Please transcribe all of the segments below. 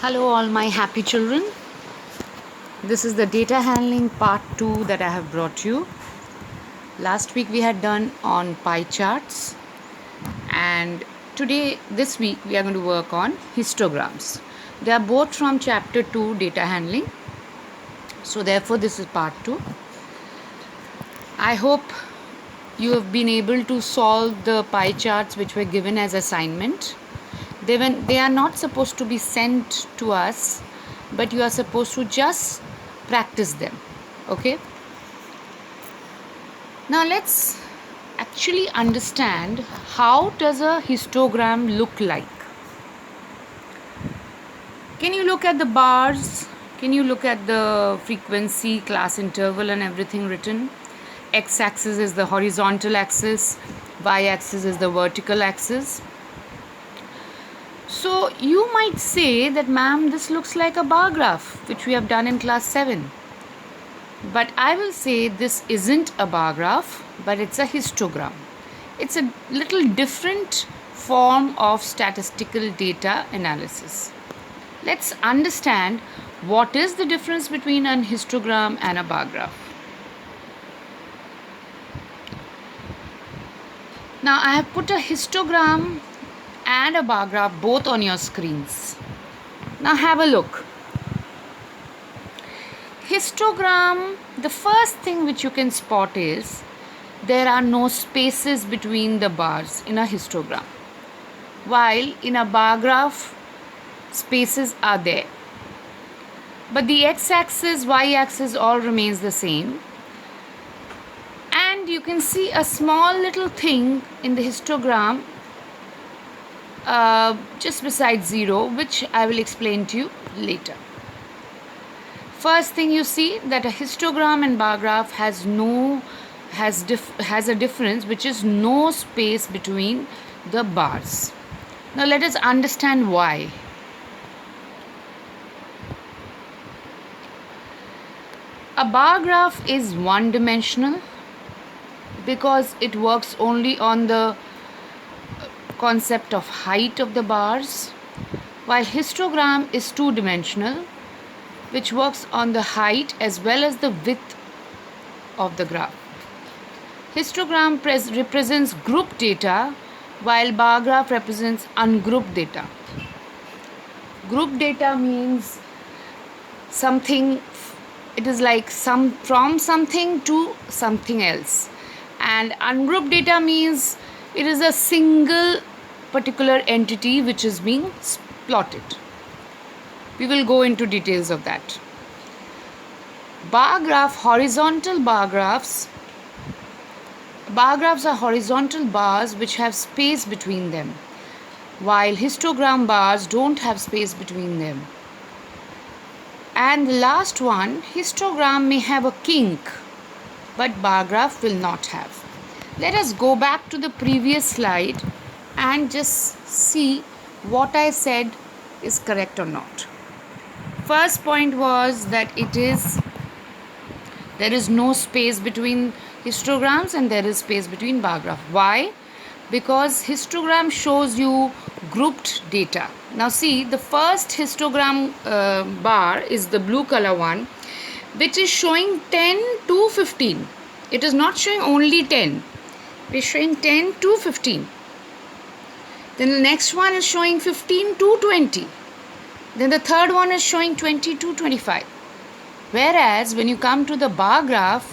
Hello, all my happy children. This is the data handling part 2 that I have brought you. Last week we had done on pie charts, and this week, we are going to work on histograms. They are both from chapter 2, data handling. So, therefore, this is part 2. I hope you have been able to solve the pie charts which were given as assignment. They are not supposed to be sent to us, but you are supposed to just practice them. Okay, now let's actually understand how does a histogram look like. Can you look at the bars? Can you look at the frequency, class interval and everything written? X-axis is the horizontal axis, y-axis is the vertical axis. So you might say that, ma'am, this looks like a bar graph, which we have done in class 7. But I will say this isn't a bar graph, but it's a histogram. It's a little different form of statistical data analysis. Let's understand what is the difference between an histogram and a bar graph. Now I have put a histogram and a bar graph both on your screens. Now have a look. Histogram, the first thing which you can spot is there are no spaces between the bars in a histogram, while in a bar graph spaces are there. But the x-axis, y-axis all remains the same, and you can see a small little thing in the histogram just beside 0, which I will explain to you later. First thing you see that a histogram and bar graph has a difference, which is no space between the bars. Now let us understand why. A bar graph is one-dimensional because it works only on the concept of height of the bars, while histogram is two-dimensional, which works on the height as well as the width of the graph. Histogram represents group data, while bar graph represents ungrouped data. Group data means something, it is like from something to something else, and ungrouped data means it is a single particular entity which is being plotted. We will go into details of that. Bar graph, horizontal bar graphs. Bar graphs are horizontal bars which have space between them, while histogram bars don't have space between them. And the last one, histogram may have a kink, but bar graph will not have. Let us go back to the previous slide and just see what I said is correct or not. First point was that there is no space between histograms and there is space between bar graph. Why? Because histogram shows you grouped data. Now see, the first histogram bar is the blue color one, which is showing 10 to 15. It is not showing only 10. It is showing 10 to 15. Then the next one is showing 15 to 20. Then the third one is showing 20 to 25. Whereas when you come to the bar graph,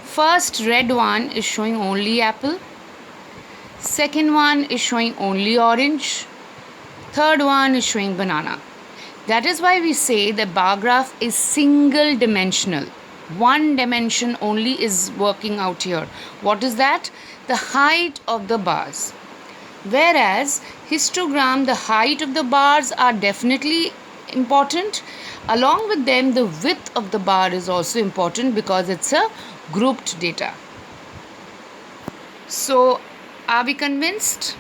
first red one is showing only apple. Second one is showing only orange. Third one is showing banana. That is why we say the bar graph is single dimensional. One dimension only is working out here. What is that? The height of the bars. Whereas histogram, the height of the bars are definitely important. Along with them, the width of the bar is also important because it's a grouped data. So, are we convinced?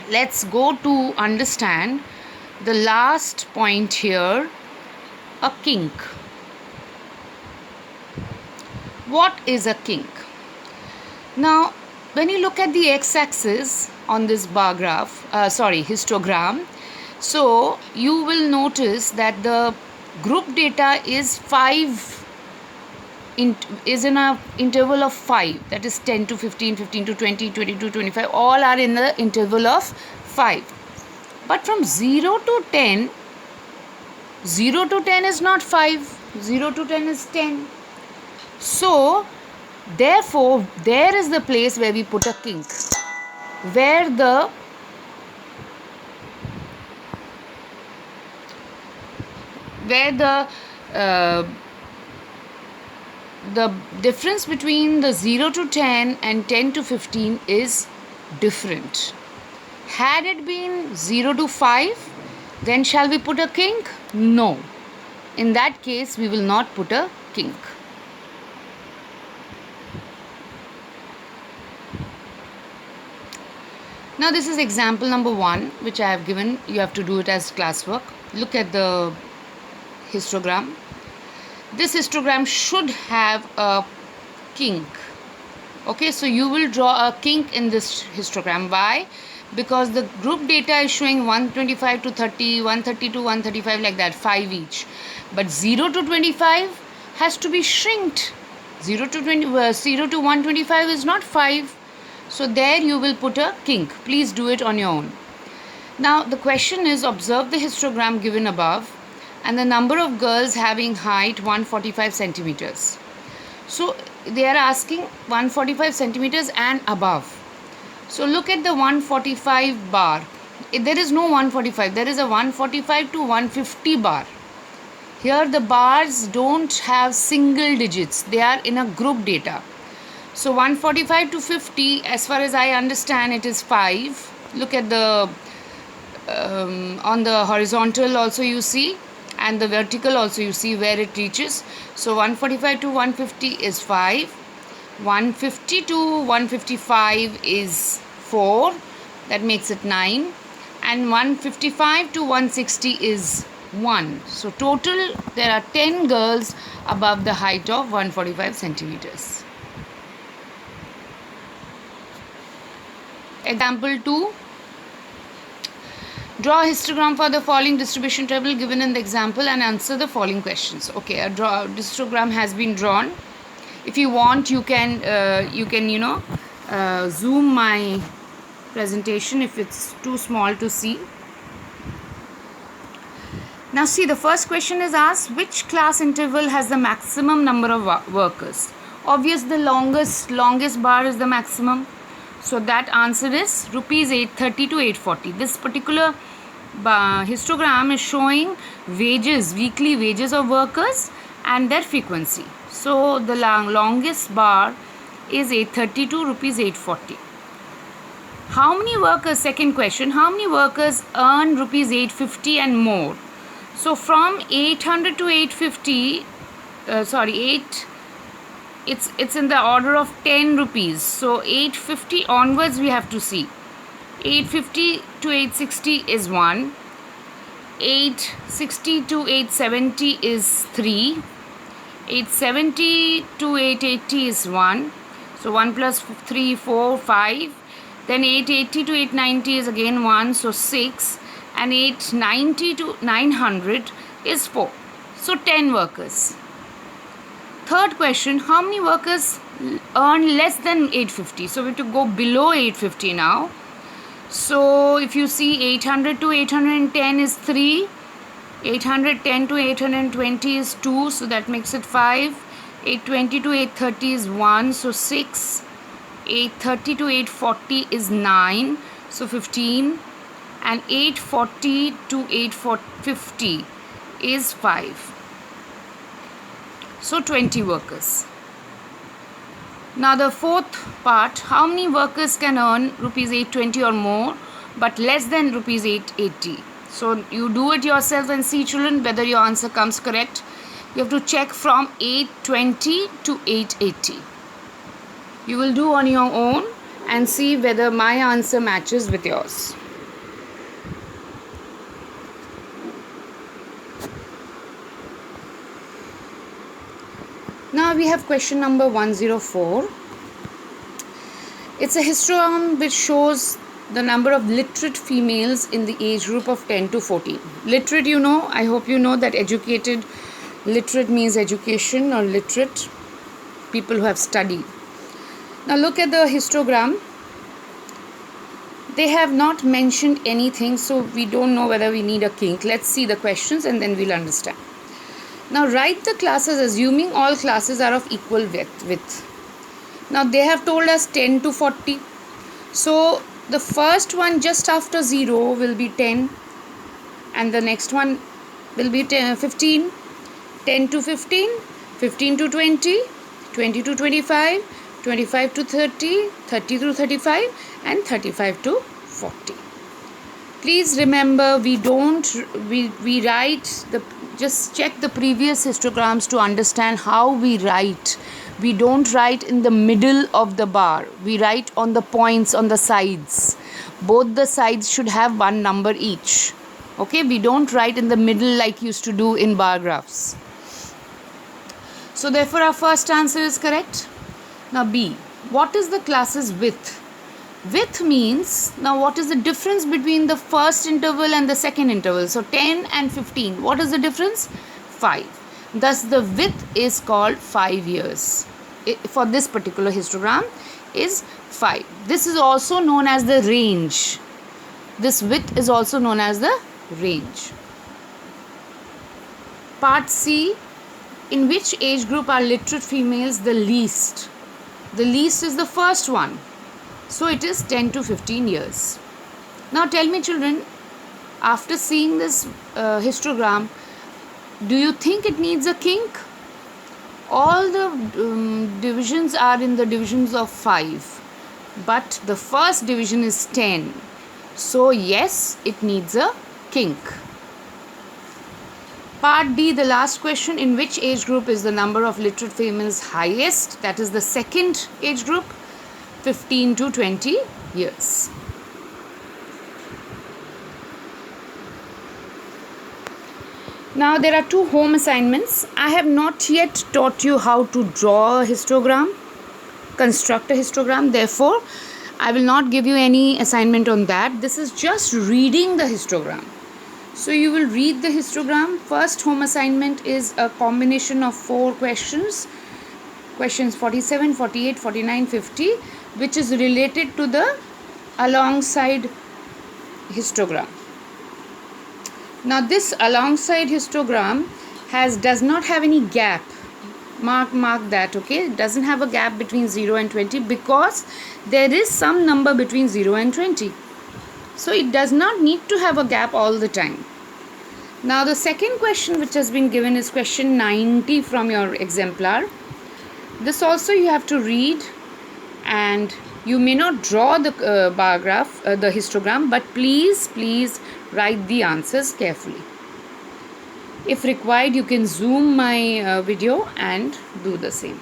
Let's go to understand the last point here, a kink. What is a kink? Now, when you look at the x-axis on this bar graph, histogram, So you will notice that the group data is is in a interval of 5, that is 10 to 15, 15 to 20, 20 to 25, all are in the interval of 5. But from 0 to 10, 0 to 10 is not 5, 0 to 10 is 10. So therefore there is the place where we put a kink, where uh, the difference between the 0 to 10 and 10 to 15 is different. Had it been 0 to 5, then shall we put a kink? No. In that case, we will not put a kink. Now this is example number 1, which I have given. You have to do it as classwork. Look at the histogram. This histogram should have a kink. Okay, so you will draw a kink in this histogram. Why? Because the group data is showing 125 to 30, 130 to 135, like that, 5 each. But 0 to 25 has to be shrinked. 0 to 125 is not 5. So there you will put a kink. Please do it on your own. Now the question is, observe the histogram given above and the number of girls having height 145 centimeters. So they are asking 145 centimeters and above. So look at the 145 bar. There is no 145. There is a 145 to 150 bar. Here the bars don't have single digits. They are in a group data. So 145 to 50, as far as I understand, it is 5. Look at the on the horizontal also you see, and the vertical also you see where it reaches. So 145 to 150 is 5. 150 to 155 is 4. That makes it 9. And 155 to 160 is 1. So total there are 10 girls above the height of 145 centimeters. Example 2. Draw a histogram for the following distribution table given in the example and answer the following questions. Okay, a histogram has been drawn. If you want, you can zoom my presentation if it's too small to see. Now see, the first question is asked, which class interval has the maximum number of workers? Obvious, the longest bar is the maximum. So that answer is rupees 830 to 840. This particular histogram is showing wages, weekly wages of workers and their frequency. So the longest bar is 830 to rupees 840. How many workers, second question, how many workers earn rupees 850 and more? So from 800 to 850, it's in the order of 10 rupees. So 850 onwards we have to see. 850 to 860 is 1. 860 to 870 is 3. 870 to 880 is 1. So 1 plus 3, 4, 5. Then 880 to 890 is again 1. So 6. And 890 to 900 is 4. So 10 workers. Third question, how many workers earn less than 850? So we have to go below 850 now. So if you see, 800 to 810 is 3. 810 to 820 is 2. So that makes it 5. 820 to 830 is 1. So 6. 830 to 840 is 9. So 15. And 840 to 850 is 5. So 20 workers. Now the fourth part, how many workers can earn rupees 820 or more but less than rupees 880? So you do it yourself and see, children, whether your answer comes correct. You have to check from 820 to 880. You will do on your own and see whether my answer matches with yours. Now we have question number 104. It's a histogram which shows the number of literate females in the age group of 10 to 14. Literate, you know, I hope you know that educated, literate means education, or literate, people who have studied. Now look at the histogram. They have not mentioned anything, so we don't know whether we need a kink. Let's see the questions and then we'll understand. Now write the classes assuming all classes are of equal width. Now they have told us 10 to 40. So the first one just after 0 will be 10, and the next one will be 15, 10 to 15, 15 to 20, 20 to 25, 25 to 30, 30 to 35, and 35 to 40. Please remember, we write the, just check the previous histograms to understand how we write. We don't write in the middle of the bar. We write on the points on the sides. Both the sides should have one number each. Okay, we don't write in the middle like used to do in bar graphs. So therefore our first answer is correct. Now B, what is the class's width? Width means, now what is the difference between the first interval and the second interval? So 10 and 15, what is the difference? 5. Thus the width is called 5 years. For this particular histogram is 5. This is also known as the range. This width is also known as the range. Part C, in which age group are literate females the least? The least is the first one. So it is 10 to 15 years. Now tell me children, after seeing this histogram, do you think it needs a kink? All the divisions are in the divisions of 5, but the first division is 10. So yes, it needs a kink. Part D, the last question, in which age group is the number of literate females highest? That is the second age group, 15 to 20 years. Now there are 2 home assignments. I have not yet taught you how to draw a histogram, construct a histogram. Therefore, I will not give you any assignment on that. This is just reading the histogram. So you will read the histogram. First home assignment is a combination of 4 questions. Questions 47, 48, 49, 50, which is related to the alongside histogram. Now this alongside histogram does not have any gap. Mark that, okay? It doesn't have a gap between 0 and 20 because there is some number between 0 and 20. So it does not need to have a gap all the time. Now the second question which has been given is question 90 from your exemplar. This also you have to read, and you may not draw the bar graph, the histogram, but please write the answers carefully. If required, you can zoom my video and do the same.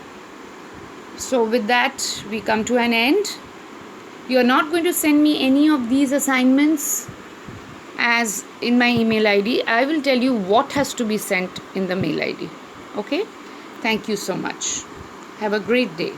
So with that, we come to an end. You are not going to send me any of these assignments as in my email ID. I will tell you what has to be sent in the mail ID. Okay? Thank you so much. Have a great day.